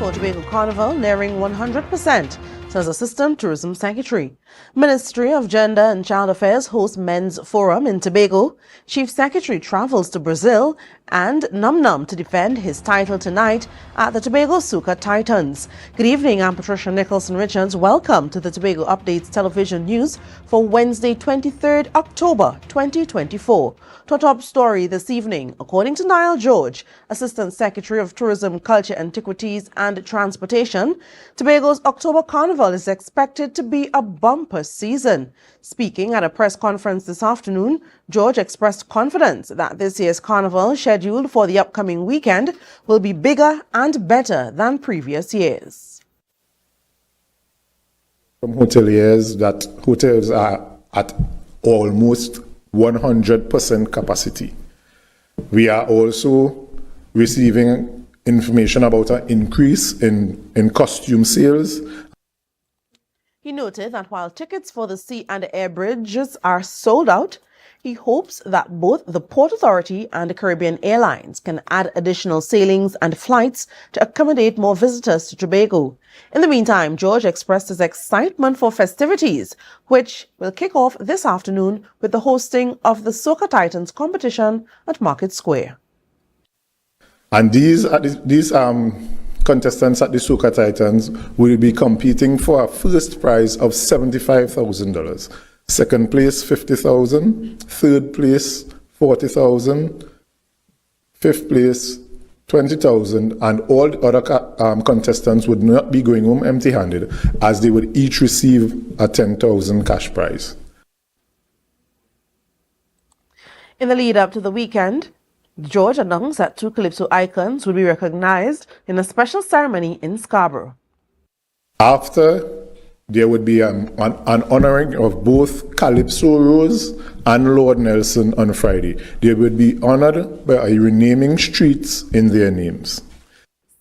for Tobago Carnival nearing 100%, says Assistant Tourism Secretary. Ministry of Gender and Child Affairs hosts Men's Forum in Tobago. Chief Secretary travels to Brazil and Num Num to defend his title tonight at the Tobago Soca Titans. Good evening, I'm Patricia Nicholson-Richards. Welcome to the Tobago Updates Television News for Wednesday, 23rd October 2024. To our top story this evening, according to Niall George, Assistant Secretary of Tourism, Culture, Antiquities and Transportation, Tobago's October Carnival is expected to be a bumper season. Speaking at a press conference this afternoon, George expressed confidence that this year's carnival, scheduled for the upcoming weekend, will be bigger and better than previous years. From hoteliers that hotels are at almost 100% capacity. We are also receiving information about an increase in costume sales. He noted that while tickets for the sea and air bridges are sold out, he hopes that both the Port Authority and the Caribbean Airlines can add additional sailings and flights to accommodate more visitors to Tobago. In the meantime, George expressed his excitement for festivities, which will kick off this afternoon with the hosting of the Soca Titans competition at Market Square. And these contestants at the Soca Titans will be competing for a first prize of $75,000. Second place, $50,000. Third place, $40,000. Fifth place, $20,000. And all the other contestants would not be going home empty-handed, as they would each receive a $10,000 cash prize. In the lead up to the weekend, George announced that two Calypso icons would be recognized in a special ceremony in Scarborough. After, there would be an honoring of both Calypso Rose and Lord Nelson on Friday. They would be honored by renaming streets in their names.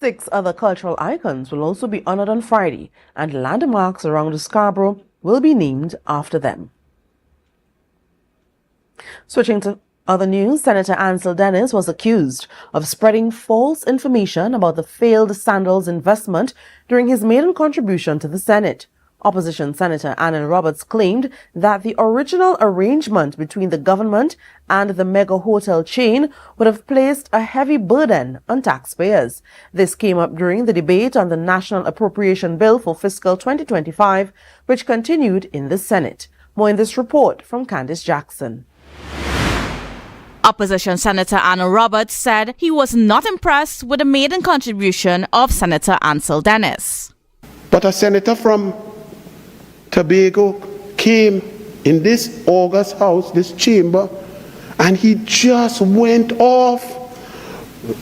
6 other cultural icons will also be honored on Friday, and landmarks around Scarborough will be named after them. Switching to other news, Senator Ansel Dennis was accused of spreading false information about the failed Sandals investment during his maiden contribution to the Senate. Opposition Senator Annan Roberts claimed that the original arrangement between the government and the mega hotel chain would have placed a heavy burden on taxpayers. This came up during the debate on the National Appropriation Bill for fiscal 2025, which continued in the Senate. More in this report from Candice Jackson. Opposition Senator Annan Roberts said he was not impressed with the maiden contribution of Senator Ansel Dennis. But a senator from Tobago came in this August house, this chamber, and he just went off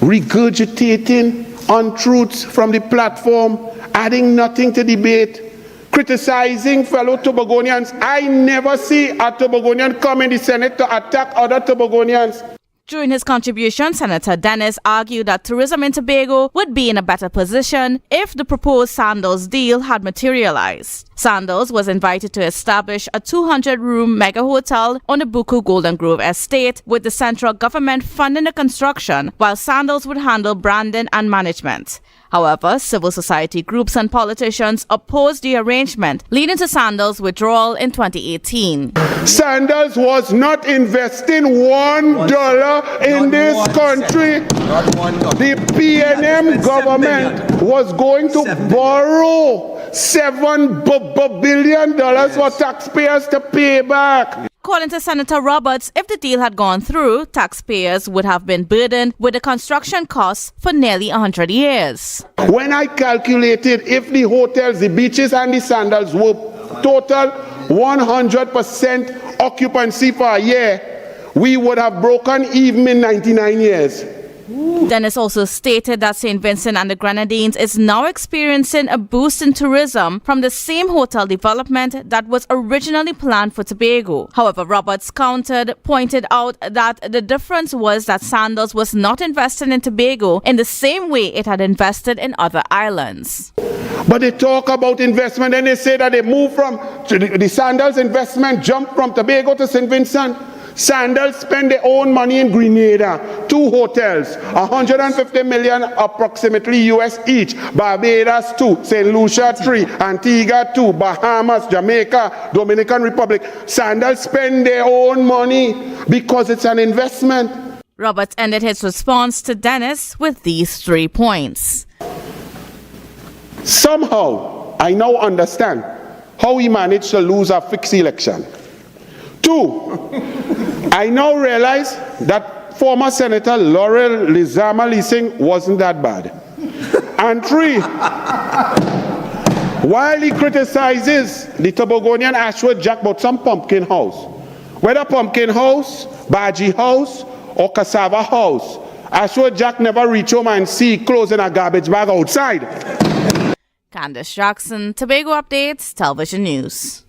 regurgitating untruths from the platform, adding nothing to debate, criticizing fellow Tobagonians. I never see a Tobagonian come in the Senate to attack other Tobagonians. During his contribution, Senator Dennis argued that tourism in Tobago would be in a better position if the proposed Sandals deal had materialized. Sandals was invited to establish a 200-room mega hotel on the Buku Golden Grove estate, with the central government funding the construction, while Sandals would handle branding and management. However, civil society groups and politicians opposed the arrangement, leading to Sandals' withdrawal in 2018. Sandals was not investing $1 in this country. The PNM government was going to borrow $7 billion for taxpayers to pay back. According to Senator Roberts, if the deal had gone through, taxpayers would have been burdened with the construction costs for nearly 100 years. When I calculated if the hotels, the beaches and the Sandals were total 100% occupancy for a year, we would have broken even in 99 years. Dennis also stated that St. Vincent and the Grenadines is now experiencing a boost in tourism from the same hotel development that was originally planned for Tobago. However, Roberts pointed out that the difference was that Sandals was not invested in Tobago in the same way it had invested in other islands. But they talk about investment and they say that they moved from the Sandals investment, jumped from Tobago to St. Vincent. Sandals spend their own money in Grenada, 2 hotels, 150 million approximately US each, Barbados 2, St. Lucia 3, Antigua 2, Bahamas, Jamaica, Dominican Republic. Sandals spend their own money because it's an investment. Roberts ended his response to Dennis with these 3 points. Somehow, I now understand how he managed to lose a fixed election. 2, I now realize that former Senator Laurel Lizama Leasing wasn't that bad. And 3, while he criticizes the Tobagonian Ashwood Jack about some pumpkin house, whether pumpkin house, Baji house, or cassava house, Ashwood Jack never reach home and see clothes in a garbage bag outside. Candace Jackson, Tobago Updates, Television News.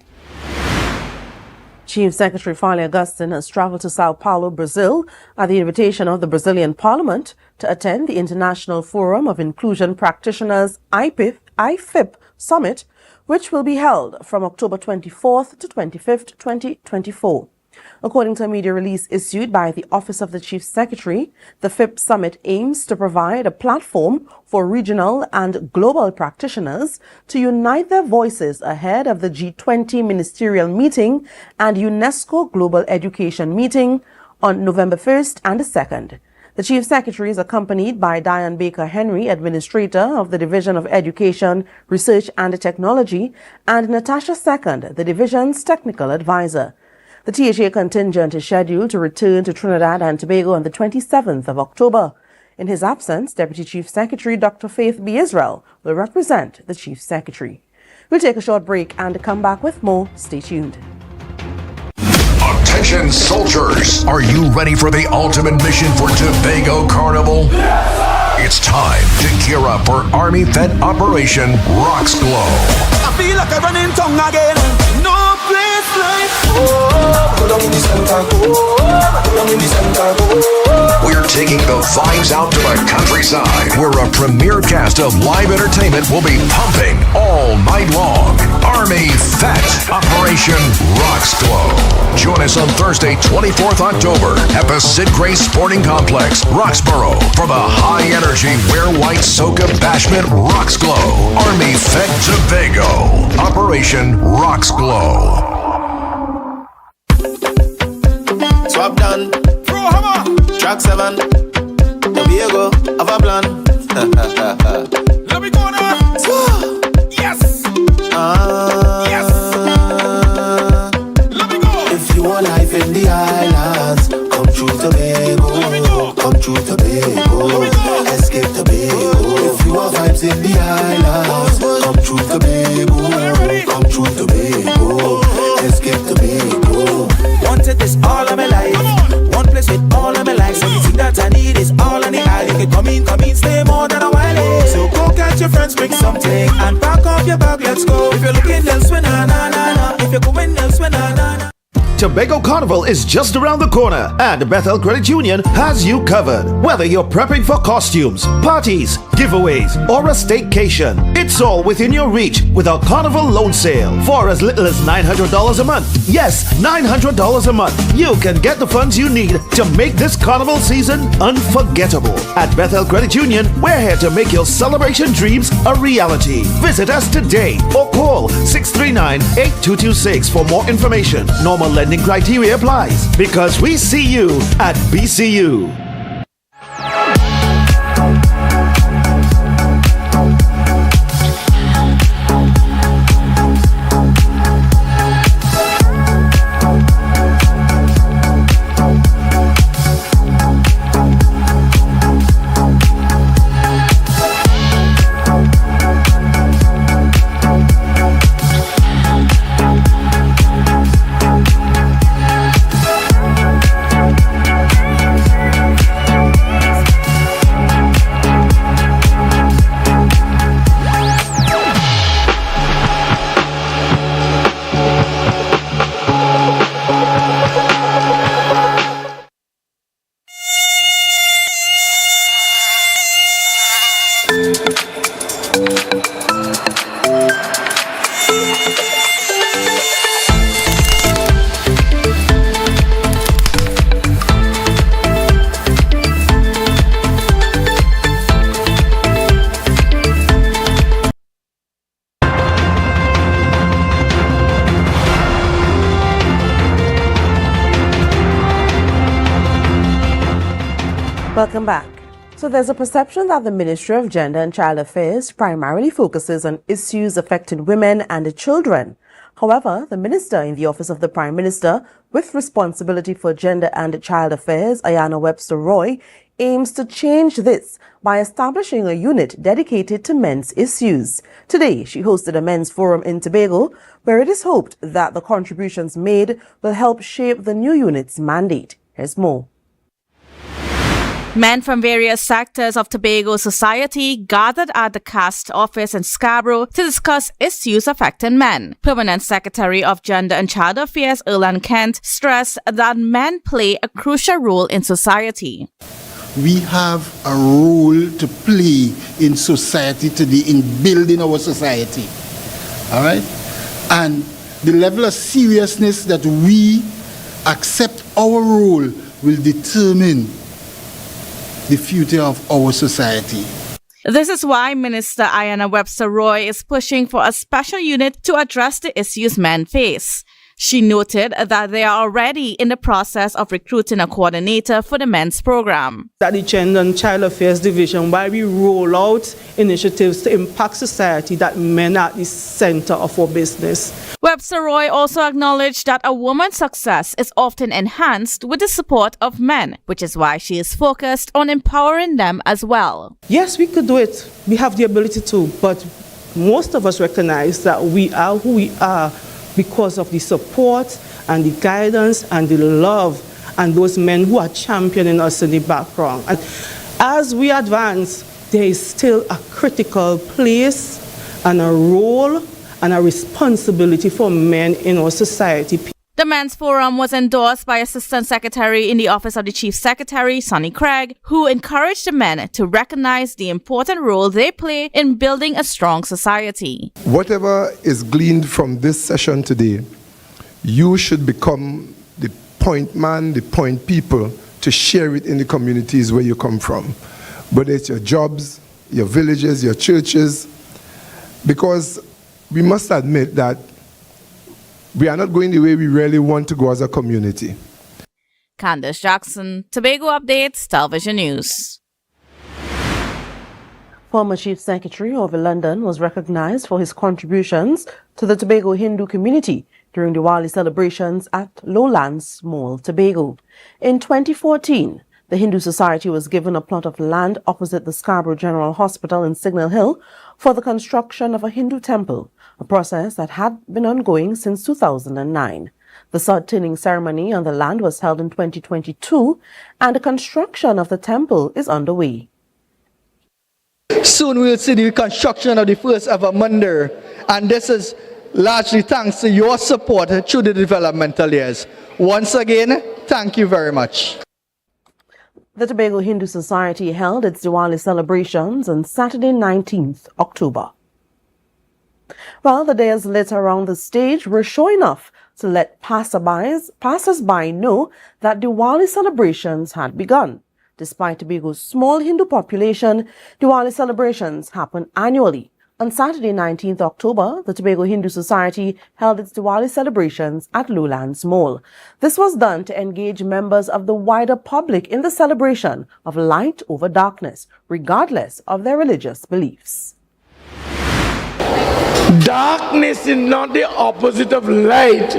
Chief Secretary Farley Augustin has traveled to Sao Paulo, Brazil, at the invitation of the Brazilian Parliament to attend the International Forum of Inclusion Practitioners IFIP Summit, which will be held from October 24th to 25th, 2024. According to a media release issued by the Office of the Chief Secretary, the FIP Summit aims to provide a platform for regional and global practitioners to unite their voices ahead of the G20 ministerial meeting and UNESCO Global Education meeting on November 1st and 2nd. The Chief Secretary is accompanied by Diane Baker Henry, Administrator of the Division of Education, Research and Technology, and Natasha Second, the Division's Technical Advisor. The THA contingent is scheduled to return to Trinidad and Tobago on the 27th of October. In his absence, Deputy Chief Secretary Dr. Faith B. Israel will represent the Chief Secretary. We'll take a short break and come back with more. Stay tuned. Attention soldiers, are you ready for the ultimate mission for Tobago Carnival? It's time to gear up for Army-Fed Operation Rocks Glow. I feel like I'm running tongue again. No place like We're taking the vibes out to the countryside, where a premier cast of live entertainment will be pumping all night long. Army-Fed Operation Rocks Glow. Join us on Thursday, 24th October at the Sid Gray Sporting Complex, Roxborough, for the high-energy Wear White Soca Bashment Rocks Glow. Army-Fed Tobago. Operation Rocks Glow. Swap done. Pro hammer. Track 7. Tobago. Have a plan. Let me go now. Yes. Yes. Let me go. If you want life in the islands, come through Tobago. Come through Tobago. Escape Tobago. If you want vibes in the islands, come through Tobago. Come through Tobago. Escape Tobago. Wanted this all of my life. One place with all of my life. So everything that I need is all on the island. You can come in, stay more than a while. So go catch your friends, bring something, and pack up your bag, let's go. If you're looking elsewhere, na na na na. If you're going elsewhere, na na na. Tobago Carnival is just around the corner, and Bethel Credit Union has you covered. Whether you're prepping for costumes, parties, giveaways, or a staycation, it's all within your reach with our Carnival Loan Sale. For as little as $900 a month. Yes, $900 a month. You can get the funds you need to make this Carnival season unforgettable. At Bethel Credit Union, we're here to make your celebration dreams a reality. Visit us today or call 639-8226 for more information. Normal lending criteria applies, because we see you at BCU. Welcome back. So there's a perception that the Ministry of Gender and Child Affairs primarily focuses on issues affecting women and children. However, the Minister in the Office of the Prime Minister with responsibility for gender and child affairs, Ayanna Webster Roy, aims to change this by establishing a unit dedicated to men's issues. Today, she hosted a men's forum in Tobago, where it is hoped that the contributions made will help shape the new unit's mandate. Here's more. Men from various sectors of Tobago society gathered at the caste office in Scarborough to discuss issues affecting men. Permanent Secretary of Gender and Child Affairs, Erland Kent, stressed that men play a crucial role in society. We have a role to play in society today, in building our society. All right? And the level of seriousness that we accept our role will determine the future of our society. This is why Minister Ayanna Webster Roy is pushing for a special unit to address the issues men face. She noted that they are already in the process of recruiting a coordinator for the men's program. At the Gender and Child Affairs Division, while we roll out initiatives to impact society, that men are at the center of our business. Webster Roy also acknowledged that a woman's success is often enhanced with the support of men, which is why she is focused on empowering them as well. Yes, we could do it. We have the ability to, but most of us recognize that we are who we are because of the support and the guidance and the love and those men who are championing us in the background. And as we advance, there is still a critical place and a role and a responsibility for men in our society. The Men's Forum was endorsed by Assistant Secretary in the Office of the Chief Secretary, Sonny Craig, who encouraged the men to recognize the important role they play in building a strong society. Whatever is gleaned from this session today, you should become the point man, the point people to share it in the communities where you come from, whether it's your jobs, your villages, your churches, because we must admit that we are not going the way we really want to go as a community. Candace Jackson, Tobago Updates, Television News. Former Chief Secretary of London was recognized for his contributions to the Tobago Hindu community during Diwali celebrations at Lowlands Mall, Tobago. In 2014, the Hindu Society was given a plot of land opposite the Scarborough General Hospital in Signal Hill for the construction of a Hindu temple, a process that had been ongoing since 2009. The sod-tinning ceremony on the land was held in 2022, and the construction of the temple is underway. Soon we'll see the construction of the first ever mandir, and this is largely thanks to your support through the developmental years. Once again, thank you very much. The Tobago Hindu Society held its Diwali celebrations on Saturday, 19th October. Well, the days lit around the stage were sure enough to let passers-by know that Diwali celebrations had begun. Despite Tobago's small Hindu population, Diwali celebrations happen annually. On Saturday, 19th October, the Tobago Hindu Society held its Diwali celebrations at Lowlands Mall. This was done to engage members of the wider public in the celebration of light over darkness, regardless of their religious beliefs. Darkness is not the opposite of light.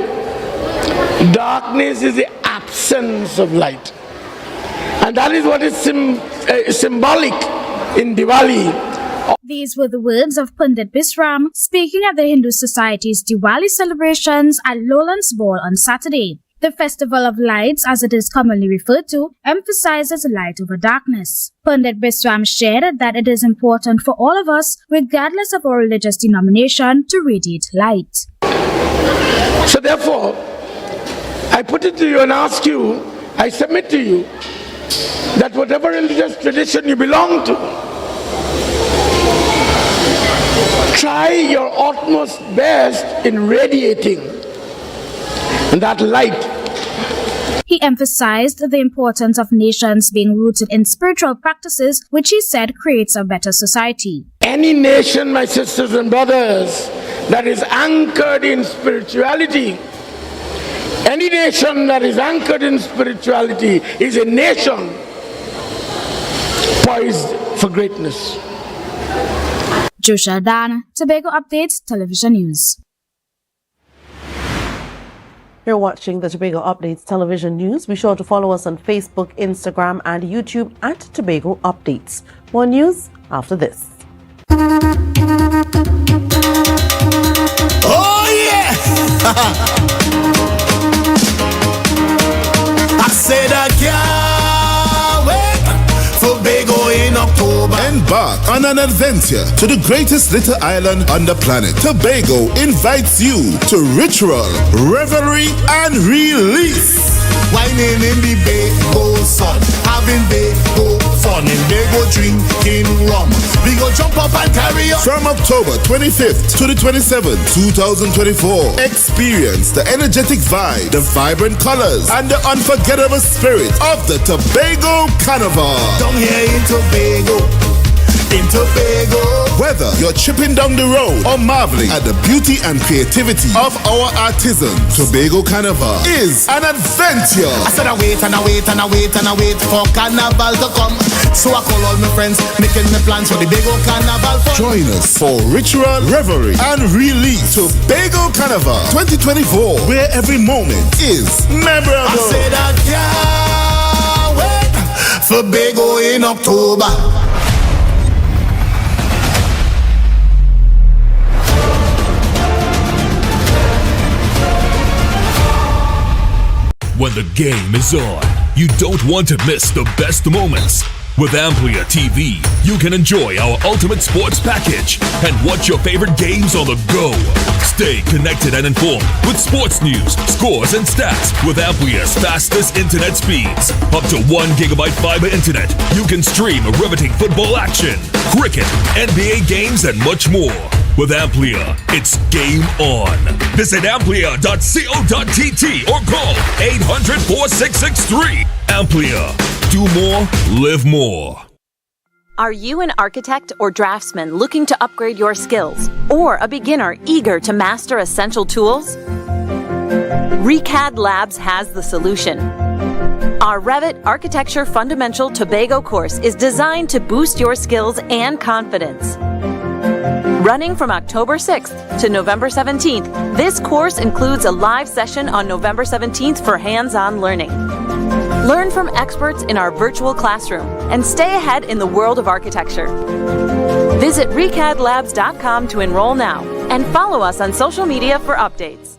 Darkness is the absence of light. And that is what is symbolic in Diwali. These were the words of Pandit Bisram speaking at the Hindu Society's Diwali celebrations at Lowlands Mall on Saturday. The Festival of Lights, as it is commonly referred to, emphasizes light over darkness. Pandit Bisram shared that it is important for all of us, regardless of our religious denomination, to radiate light. So therefore, I put it to you and ask you, I submit to you, that whatever religious tradition you belong to, try your utmost best in radiating that light. He emphasized the importance of nations being rooted in spiritual practices, which he said creates a better society. Any nation, my sisters and brothers, that is anchored in spirituality, any nation that is anchored in spirituality is a nation poised for greatness. Joshua Dan, Tobago Updates Television News. You're watching the Tobago Updates Television News. Be sure to follow us on Facebook, Instagram, and YouTube at Tobago Updates. More news after this. Oh yeah! I said I can't wait for Tobago in October. Embark on an adventure to the greatest little island on the planet. Tobago invites you to ritual, revelry, and release. Whining in the Bago sun, having Bago fun, and Bago drinking rum. We go jump up and carry on. From October 25th to the 27th, 2024, experience the energetic vibe, the vibrant colors, and the unforgettable spirit of the Tobago Carnival. Down here in Tobago. In Tobago. Whether you're tripping down the road or marveling at the beauty and creativity of our artisans, Tobago Carnival is an adventure. I said I wait and I wait and I wait and I wait for Carnival to come. So I call all my friends, making the plans for the Tobago Carnival fun. Join us for ritual, revelry, and release. Tobago Carnival 2024, where every moment is memorable. I said I can't wait for Tobago in October. When the game is on, you don't want to miss the best moments. With Amplia TV, you can enjoy our ultimate sports package and watch your favorite games on the go. Stay connected and informed with sports news, scores, and stats with Amplia's fastest internet speeds. Up to 1 gigabyte fiber internet, you can stream riveting football action, cricket, NBA games, and much more. With Amplia, it's game on. Visit amplia.co.tt or call 800-4663. Amplia. Do more, live more. Are you an architect or draftsman looking to upgrade your skills, or a beginner eager to master essential tools? ReCAD Labs has the solution. Our Revit Architecture Fundamental Tobago course is designed to boost your skills and confidence. Running from October 6th to November 17th, this course includes a live session on November 17th for hands-on learning. Learn from experts in our virtual classroom and stay ahead in the world of architecture. Visit recadlabs.com to enroll now and follow us on social media for updates.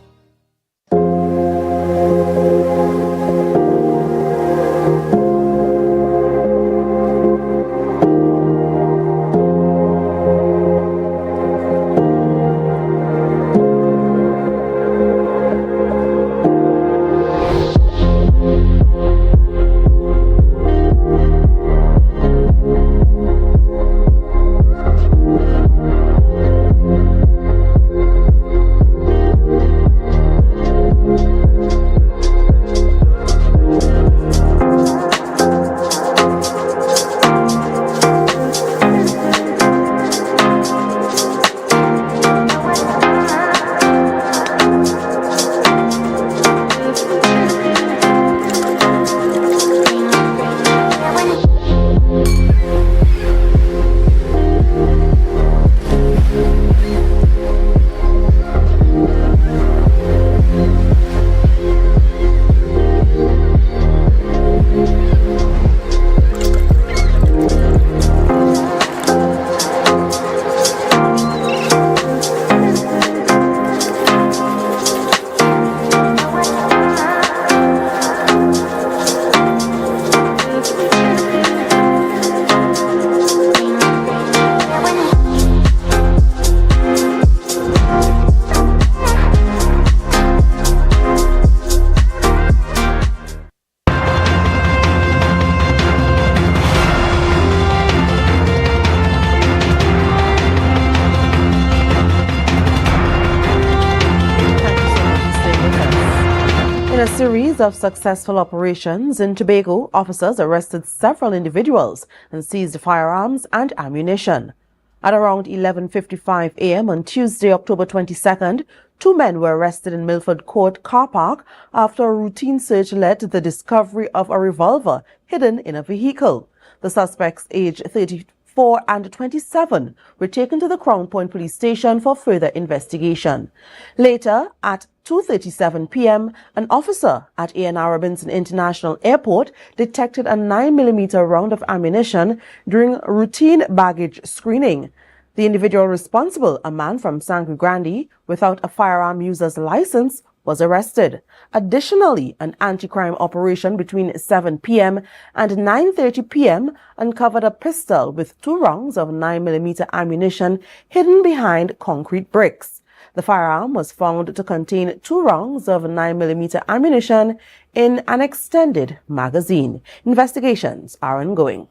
a series of successful operations in Tobago, officers arrested several individuals and seized firearms and ammunition. At around 11:55 a.m. on Tuesday, October 22nd, two men were arrested in Milford Court car park after a routine search led to the discovery of a revolver hidden in a vehicle. The suspects, aged 34 and 27, were taken to the Crown Point Police Station for further investigation. Later, at 2:37 p.m., an officer at A&R Robinson International Airport detected a 9mm round of ammunition during routine baggage screening. The individual responsible, a man from Sangre Grande without a firearm user's license, was arrested. Additionally, an anti-crime operation between 7 p.m. and 9:30 p.m. uncovered a pistol with 2 rounds of 9mm ammunition hidden behind concrete bricks. The firearm was found to contain 2 rounds of 9mm ammunition in an extended magazine. Investigations are ongoing.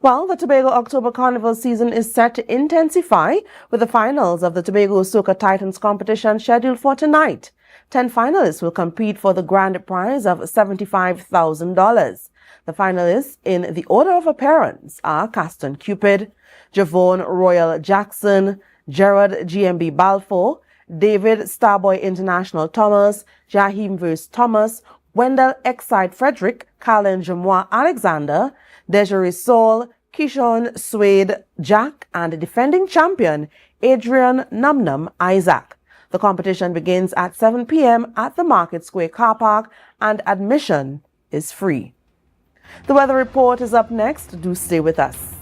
Well, the Tobago October Carnival season is set to intensify with the finals of the Tobago Soca Titans competition scheduled for tonight. 10 finalists will compete for the grand prize of $75,000. The finalists in the order of appearance are Caston Cupid, Javon Royal Jackson, Gerard GMB Balfour, David Starboy International Thomas, Jahim Verse Thomas, Wendell Exide Frederick, Colin Jamois Alexander, Desiree Saul, Kishon Swade Jack, and defending champion Adrian Numnum Isaac. The competition begins at 7 p.m. at the Market Square car park and admission is free. The weather report is up next. Do stay with us.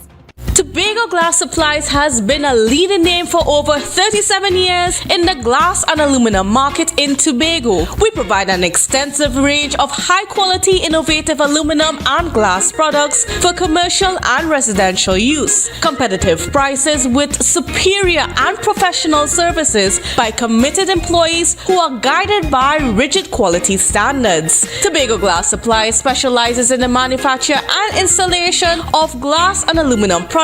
Tobago Glass Supplies has been a leading name for over 37 years in the glass and aluminum market in Tobago. We provide an extensive range of high-quality, innovative aluminum and glass products for commercial and residential use. Competitive prices with superior and professional services by committed employees who are guided by rigid quality standards. Tobago Glass Supplies specializes in the manufacture and installation of glass and aluminum products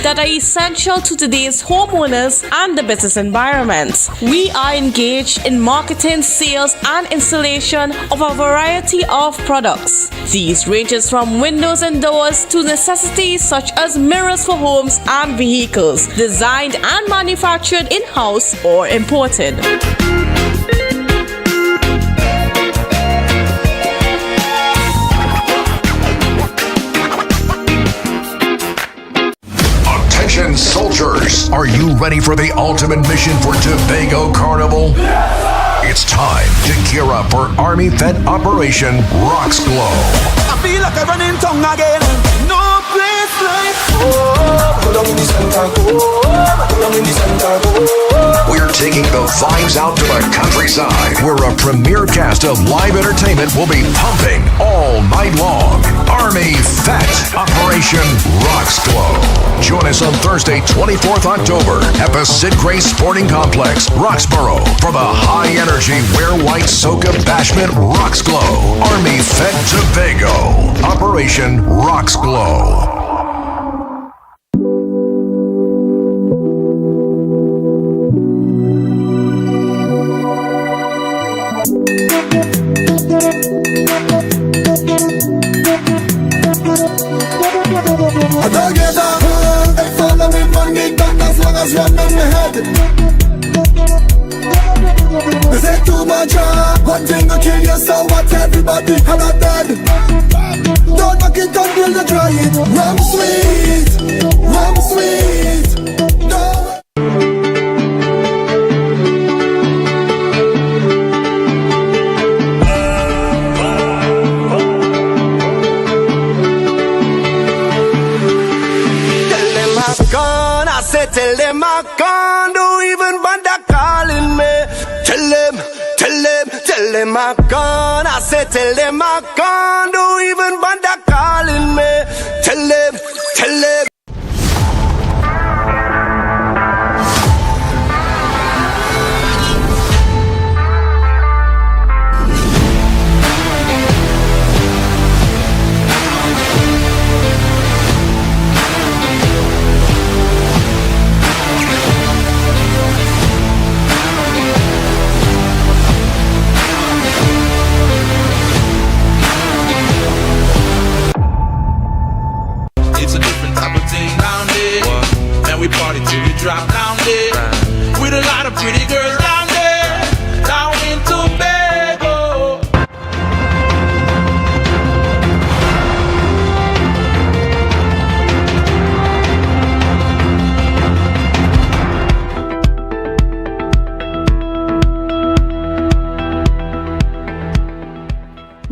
that are essential to today's homeowners and the business environment. We are engaged in marketing, sales, and installation of a variety of products. These ranges from windows and doors to necessities such as mirrors for homes and vehicles, designed and manufactured in-house or imported. Soldiers, are you ready for the ultimate mission for Tobago Carnival? It's time to gear up for Army Fed Operation Rocks Glow. I feel like I'm running tongue again. No place like home. Go down in the center, go down in the center, We're taking the vibes out to the countryside, where a premier cast of live entertainment will be pumping all night long. Army Fat Operation Rocks Glow. Join us on Thursday, 24th October at the Sid Gray Sporting Complex, Roxborough, for the high-energy Wear White Soca Bashment Rocks Glow. Army Fed Tobago. Operation Rocks Glow. I don't get up, they follow me money back as long as one on my head. They say too much, one thing will kill you, so what everybody had a dead. Don't knock it until you try it. Rum sweet, tell them I can't do even bother calling me. Tell them I can't. I said tell them I can't do even bother calling me. Tell them. Drop down there with a lot of pretty girls down there, down in Tobago.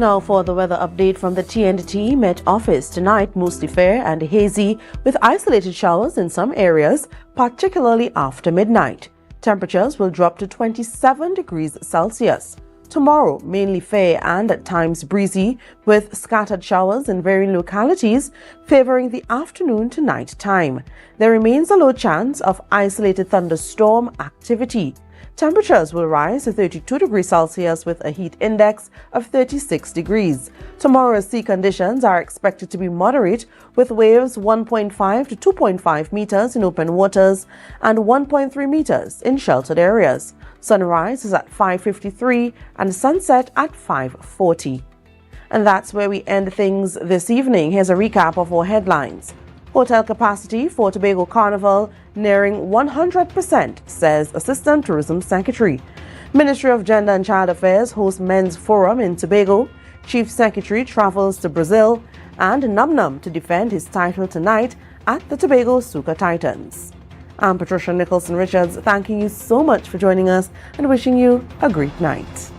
Now for the weather update from the TNT Met Office. Tonight, mostly fair and hazy with isolated showers in some areas, particularly after midnight. Temperatures will drop to 27 degrees Celsius. Tomorrow, mainly fair and at times breezy with scattered showers in varying localities favoring the afternoon to night time. There remains a low chance of isolated thunderstorm activity. Temperatures will rise to 32 degrees Celsius with a heat index of 36 degrees. Tomorrow's sea conditions are expected to be moderate with waves 1.5 to 2.5 meters in open waters and 1.3 meters in sheltered areas. Sunrise is at 5:53 and sunset at 5:40. And that's where we end things this evening. Here's a recap of our headlines. Hotel capacity for Tobago Carnival nearing 100%, says Assistant Tourism Secretary. Ministry of Gender and Child Affairs hosts Men's Forum in Tobago. Chief Secretary travels to Brazil. And Num Num to defend his title tonight at the Tobago Soca Titans. I'm Patricia Nicholson Richards, thanking you so much for joining us and wishing you a great night.